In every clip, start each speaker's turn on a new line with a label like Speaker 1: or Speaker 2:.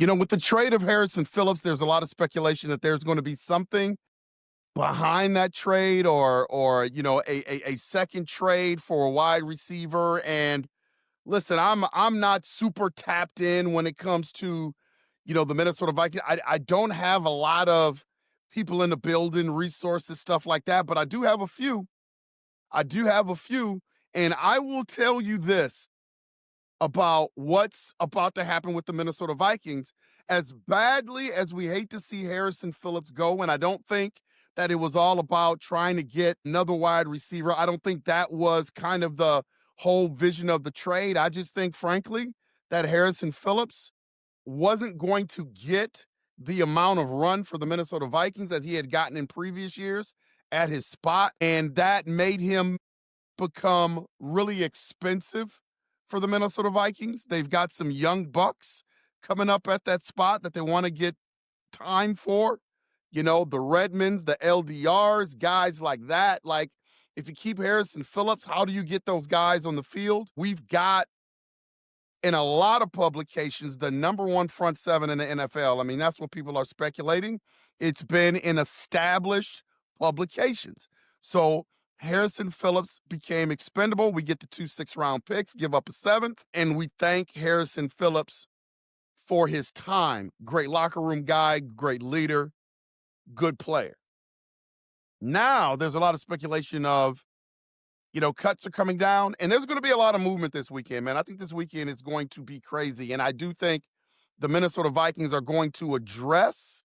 Speaker 1: With the trade of Harrison Phillips, there's a lot of speculation that there's going to be something behind that trade or a second trade for a wide receiver. And listen, I'm not super tapped in when it comes to, the Minnesota Vikings. I don't have a lot of people in the building, resources, stuff like that, but I do have a few. I do have a few, and I will tell you this about what's about to happen with the Minnesota Vikings. As badly as we hate to see Harrison Phillips go, and I don't think that it was all about trying to get another wide receiver. I don't think that was kind of the whole vision of the trade. I just think, frankly, that Harrison Phillips wasn't going to get the amount of run for the Minnesota Vikings that he had gotten in previous years at his spot, and that made him become really expensive for the Minnesota Vikings. They've got some young bucks coming up at that spot that they want to get time for. The Redmonds, the LDRs, guys like that. Like, if you keep Harrison Phillips, how do you get those guys on the field? We've got, in a lot of publications, the number one front seven in the NFL. I mean, that's what people are speculating. It's been in established publications. So Harrison Phillips became expendable. We get the 2 6-round picks, give up a 7th, and we thank Harrison Phillips for his time. Great locker room guy, great leader, good player. Now there's a lot of speculation of, cuts are coming down, and there's going to be a lot of movement this weekend, man. I think this weekend is going to be crazy, and I do think the Minnesota Vikings are going to address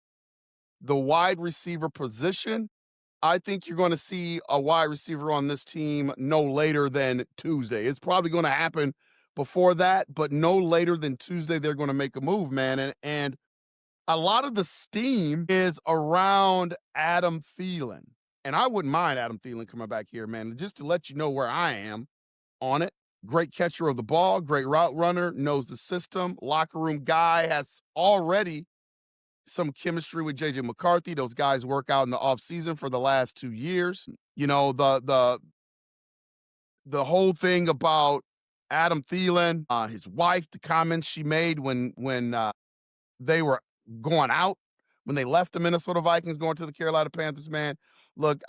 Speaker 1: the wide receiver position. I think you're going to see a wide receiver on this team no later than Tuesday. It's probably going to happen before that, but no later than Tuesday, they're going to make a move, man. And a lot of the steam is around Adam Thielen. And I wouldn't mind Adam Thielen coming back here, man, just to let you know where I am on it. Great catcher of the ball, great route runner, knows the system, locker room guy, has already some chemistry with JJ McCarthy. Those guys work out in the offseason for the last 2 years. The whole thing about Adam Thielen, his wife, the comments she made when they were going out, when they left the Minnesota Vikings going to the Carolina Panthers, man. Look,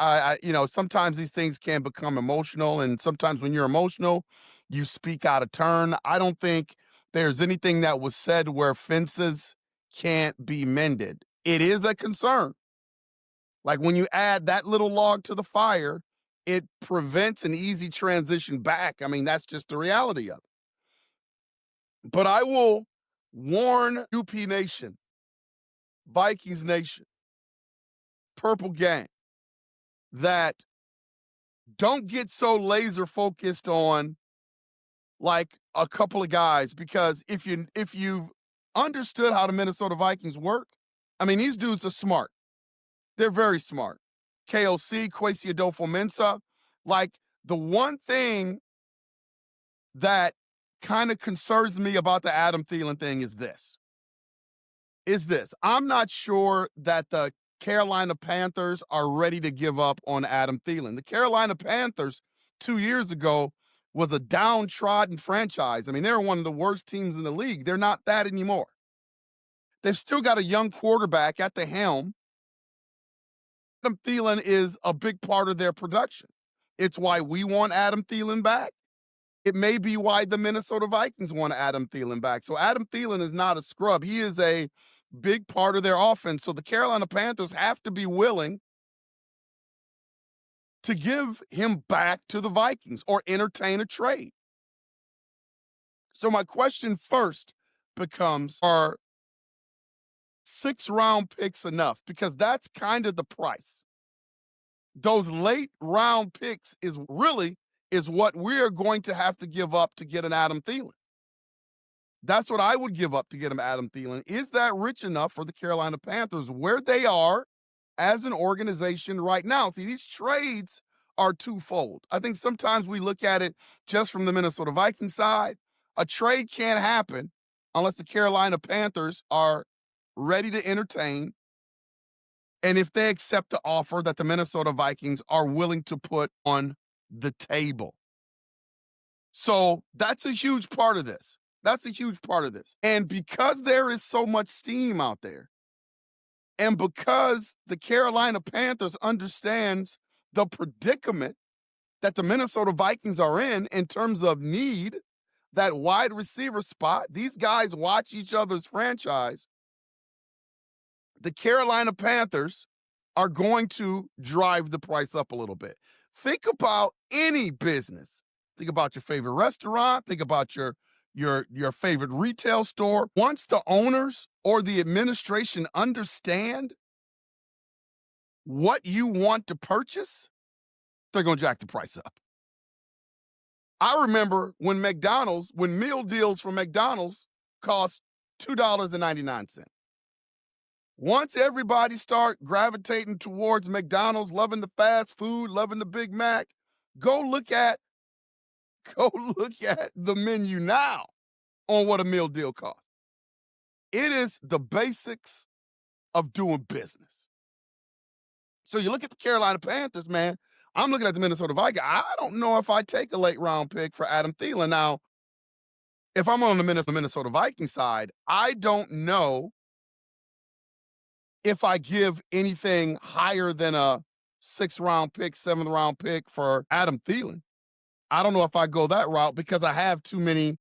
Speaker 1: sometimes these things can become emotional, and sometimes when you're emotional, you speak out of turn. I don't think there's anything that was said where fences can't be mended. It is a concern. Like, when you add that little log to the fire, it prevents an easy transition back. I mean, that's just the reality of it. But I will warn UP Nation, Vikings Nation, Purple Gang, that don't get so laser focused on like a couple of guys, because if you've understood how the Minnesota Vikings work, I mean, these dudes are smart. They're very smart. KOC, Kwesi Adofo-Mensah. Like, the one thing that kind of concerns me about the Adam Thielen thing is this. I'm not sure that the Carolina Panthers are ready to give up on Adam Thielen. The Carolina Panthers 2 years ago was a downtrodden franchise. I mean, they were one of the worst teams in the league. They're not that anymore. They've still got a young quarterback at the helm. Adam Thielen is a big part of their production. It's why we want Adam Thielen back. It may be why the Minnesota Vikings want Adam Thielen back. So Adam Thielen is not a scrub. He is a big part of their offense. So the Carolina Panthers have to be willing to give him back to the Vikings or entertain a trade. So my question first becomes, are 6-round picks enough? Because that's kind of the price. Those late round picks is what we're going to have to give up to get an Adam Thielen. That's what I would give up to get him Adam Thielen. Is that rich enough for the Carolina Panthers where they are as an organization right now? See, these trades are twofold. I think sometimes we look at it just from the Minnesota Vikings side. A trade can't happen unless the Carolina Panthers are ready to entertain, and if they accept the offer that the Minnesota Vikings are willing to put on the table. So that's a huge part of this. That's a huge part of this. And because there is so much steam out there, and because the Carolina Panthers understands the predicament that the Minnesota Vikings are in terms of need, that wide receiver spot, these guys watch each other's franchise. The Carolina Panthers are going to drive the price up a little bit. Think about any business. Think about your favorite restaurant. Think about your favorite retail store. Once the owners or the administration understand what you want to purchase, they're going to jack the price up. I remember when meal deals from McDonald's cost $2.99. Once everybody start gravitating towards McDonald's, loving the fast food, loving the Big Mac, go look at the menu now on what a meal deal costs. It is the basics of doing business. So you look at the Carolina Panthers, man. I'm looking at the Minnesota Vikings. I don't know if I take a late round pick for Adam Thielen. Now, if I'm on the Minnesota Vikings side, I don't know if I give anything higher than a 6th-round pick, 7th-round pick for Adam Thielen. I don't know if I go that route because I have too many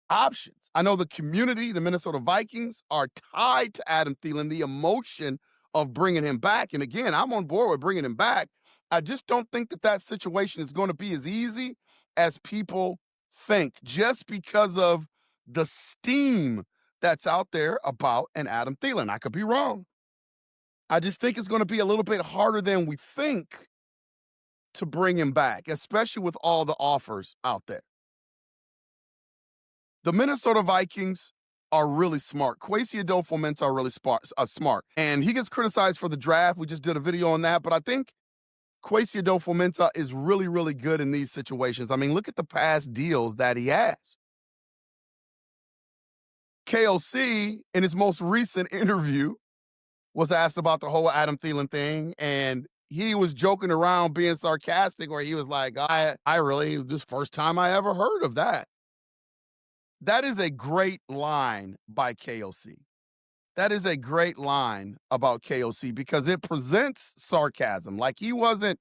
Speaker 1: options. I know the community, the Minnesota Vikings, are tied to Adam Thielen, the emotion of bringing him back. And again, I'm on board with bringing him back. I just don't think that situation is going to be as easy as people think, just because of the steam that's out there about an Adam Thielen. I could be wrong. I just think it's going to be a little bit harder than we think to bring him back, especially with all the offers out there. The Minnesota Vikings are really smart. Kwesi Adofo-Mensah are really smart. And he gets criticized for the draft. We just did a video on that. But I think Kwesi Adofo-Mensah is really, really good in these situations. I mean, look at the past deals that he has. KOC, in his most recent interview, was asked about the whole Adam Thielen thing, and he was joking around, being sarcastic, where he was like, I really, this first time I ever heard of that. That is a great line by KOC. That is a great line about KOC because it presents sarcasm. Like he wasn't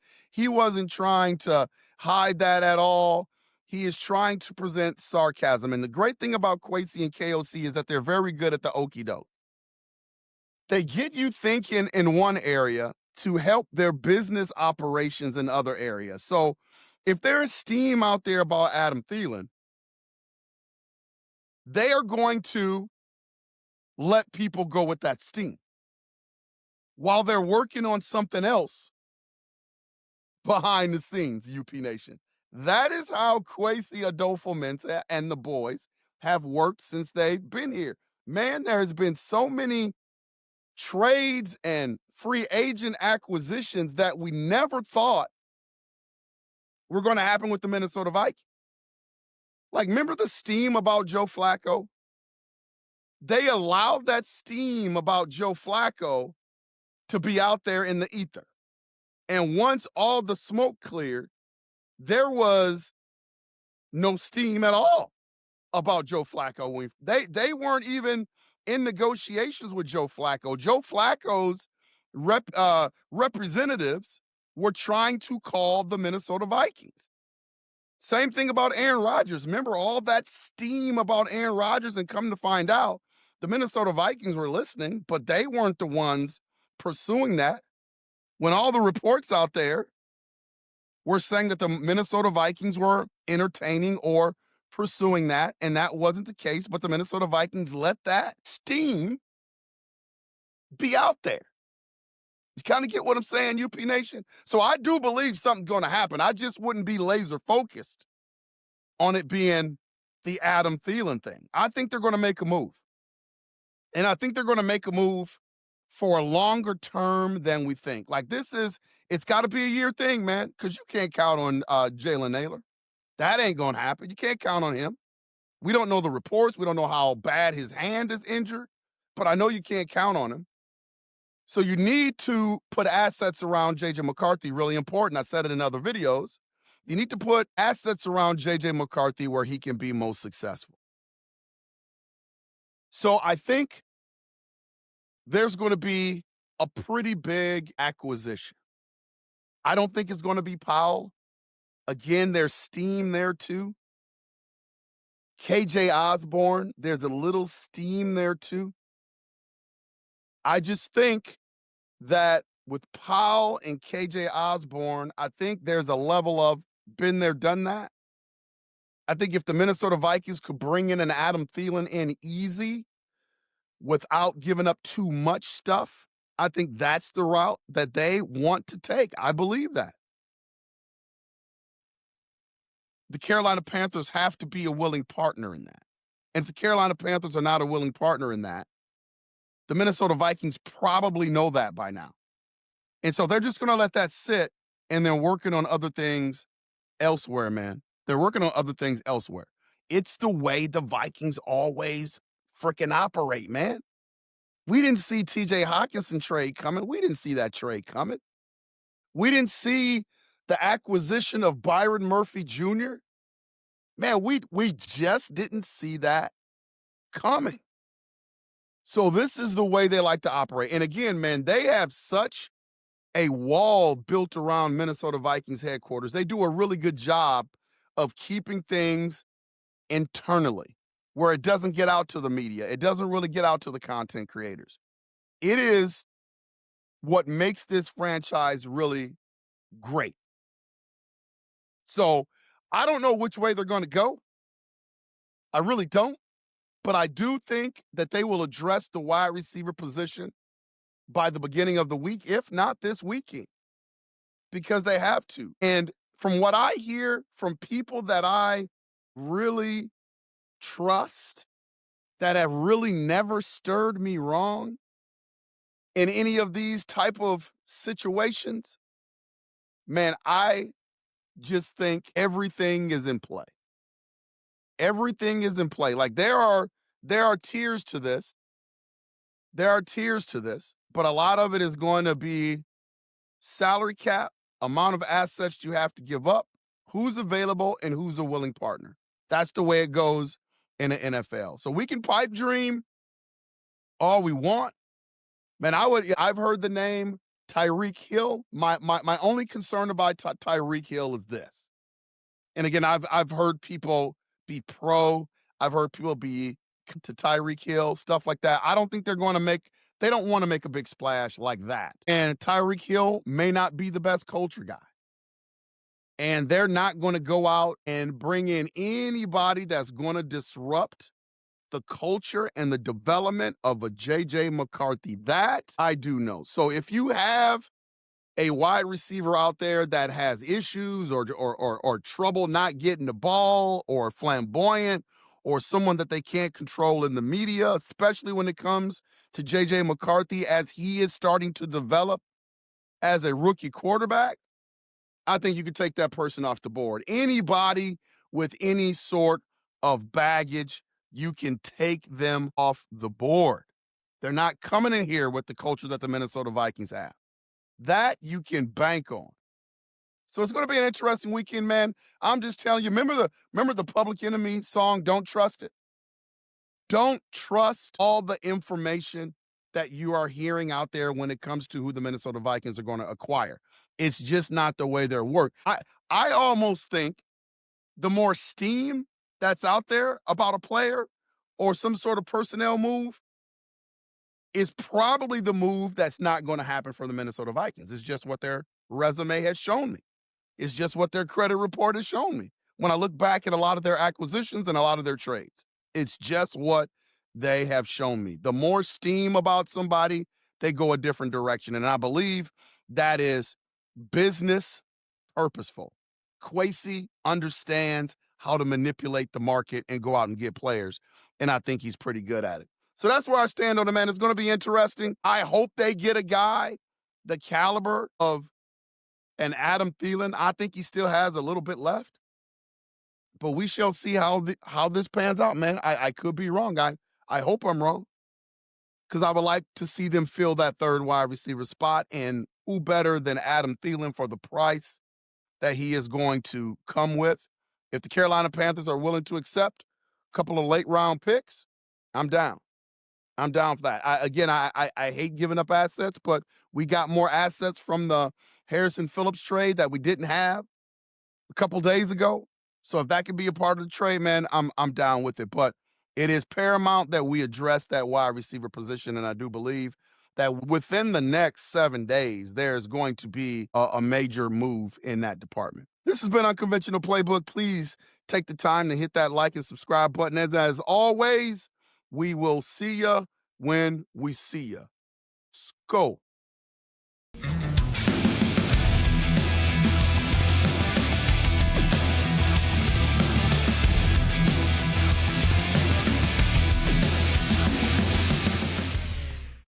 Speaker 1: trying to hide that at all. He is trying to present sarcasm. And the great thing about Kwesi and KOC is that they're very good at the okie doke. They get you thinking in one area to help their business operations in other areas. So if there is steam out there about Adam Thielen, they are going to let people go with that steam while they're working on something else behind the scenes, UP Nation. That is how Kwesi Adofo-Mensah and the boys have worked since they've been here. Man, there has been so many trades and free agent acquisitions that we never thought were going to happen with the Minnesota Vikings. Like, remember the steam about Joe Flacco? They allowed that steam about Joe Flacco to be out there in the ether. And once all the smoke cleared, there was no steam at all about Joe Flacco. They weren't even in negotiations with Joe Flacco. Joe Flacco's representatives were trying to call the Minnesota Vikings. Same thing about Aaron Rodgers. Remember all that steam about Aaron Rodgers, and come to find out, the Minnesota Vikings were listening, but they weren't the ones pursuing that. When all the reports out there were saying that the Minnesota Vikings were entertaining or pursuing that, and that wasn't the case, but the Minnesota Vikings let that steam be out there. You kind of get what I'm saying, UP Nation? So I do believe something's going to happen. I just wouldn't be laser focused on it being the Adam Thielen thing. I think they're going to make a move. And I think they're going to make a move for a longer term than we think. Like it's got to be a year thing, man, because you can't count on Jalen Naylor. That ain't going to happen. You can't count on him. We don't know the reports. We don't know how bad his hand is injured, but I know you can't count on him. So you need to put assets around J.J. McCarthy, really important. I said it in other videos. You need to put assets around J.J. McCarthy where he can be most successful. So I think there's going to be a pretty big acquisition. I don't think it's going to be Powell. Again, there's steam there too. KJ Osborne, there's a little steam there too. I just think that with Powell and KJ Osborne, I think there's a level of been there, done that. I think if the Minnesota Vikings could bring in an Adam Thielen in easy without giving up too much stuff, I think that's the route that they want to take. I believe that. The Carolina Panthers have to be a willing partner in that. And if the Carolina Panthers are not a willing partner in that, the Minnesota Vikings probably know that by now. And so they're just going to let that sit, and they're working on other things elsewhere, man. They're working on other things elsewhere. It's the way the Vikings always freaking operate, man. We didn't see TJ Hawkinson trade coming. We didn't see that trade coming. We didn't see the acquisition of Byron Murphy Jr. Man, we just didn't see that coming. So this is the way they like to operate. And again, man, they have such a wall built around Minnesota Vikings headquarters. They do a really good job of keeping things internally where it doesn't get out to the media. It doesn't really get out to the content creators. It is what makes this franchise really great. So I don't know which way they're going to go. I really don't. But I do think that they will address the wide receiver position by the beginning of the week, if not this weekend, because they have to. And from what I hear from people that I really trust, that have really never stirred me wrong in any of these type of situations, man, I just think everything is in play. Everything is in play. Like there are tiers to this. There are tiers to this, but a lot of it is going to be salary cap, amount of assets you have to give up, who's available, and who's a willing partner. That's the way it goes in the NFL. So we can pipe dream all we want. Man, I've heard the name Tyreek Hill. My only concern about Tyreek Hill is this. And again, I've heard people be pro. I've heard people be to Tyreek Hill, stuff like that. I don't think they don't want to make a big splash like that. And Tyreek Hill may not be the best culture guy. And they're not going to go out and bring in anybody that's going to disrupt the culture and the development of a J.J. McCarthy. That I do know. So if you have a wide receiver out there that has issues or trouble not getting the ball or flamboyant or someone that they can't control in the media, especially when it comes to J.J. McCarthy as he is starting to develop as a rookie quarterback, I think you could take that person off the board. Anybody with any sort of baggage, you can take them off the board. They're not coming in here with the culture that the Minnesota Vikings have. That you can bank on. So it's going to be an interesting weekend, man. I'm just telling you, remember the Public Enemy song, Don't Trust It? Don't trust all the information that you are hearing out there when it comes to who the Minnesota Vikings are going to acquire. It's just not the way they work. I almost think the more steam that's out there about a player or some sort of personnel move is probably the move that's not going to happen for the Minnesota Vikings. It's just what their resume has shown me. It's just what their credit report has shown me. When I look back at a lot of their acquisitions and a lot of their trades, it's just what they have shown me. The more steam about somebody, they go a different direction. And I believe that is business purposeful. Kwesi understands how to manipulate the market and go out and get players. And I think he's pretty good at it. So that's where I stand on it, man. It's going to be interesting. I hope they get a guy the caliber of an Adam Thielen. I think he still has a little bit left. But we shall see how this pans out, man. I could be wrong. I hope I'm wrong. Because I would like to see them fill that third wide receiver spot. And who better than Adam Thielen for the price that he is going to come with? If the Carolina Panthers are willing to accept a couple of late round picks, I'm down. I'm down for that. I hate giving up assets, but we got more assets from the Harrison Phillips trade that we didn't have a couple days ago. So if that could be a part of the trade, man, I'm down with it. But it is paramount that we address that wide receiver position, and I do believe that within the next 7 days, there's going to be a major move in that department. This has been Unconventional Playbook. Please take the time to hit that like and subscribe button. As always, we will see ya when we see ya. Go.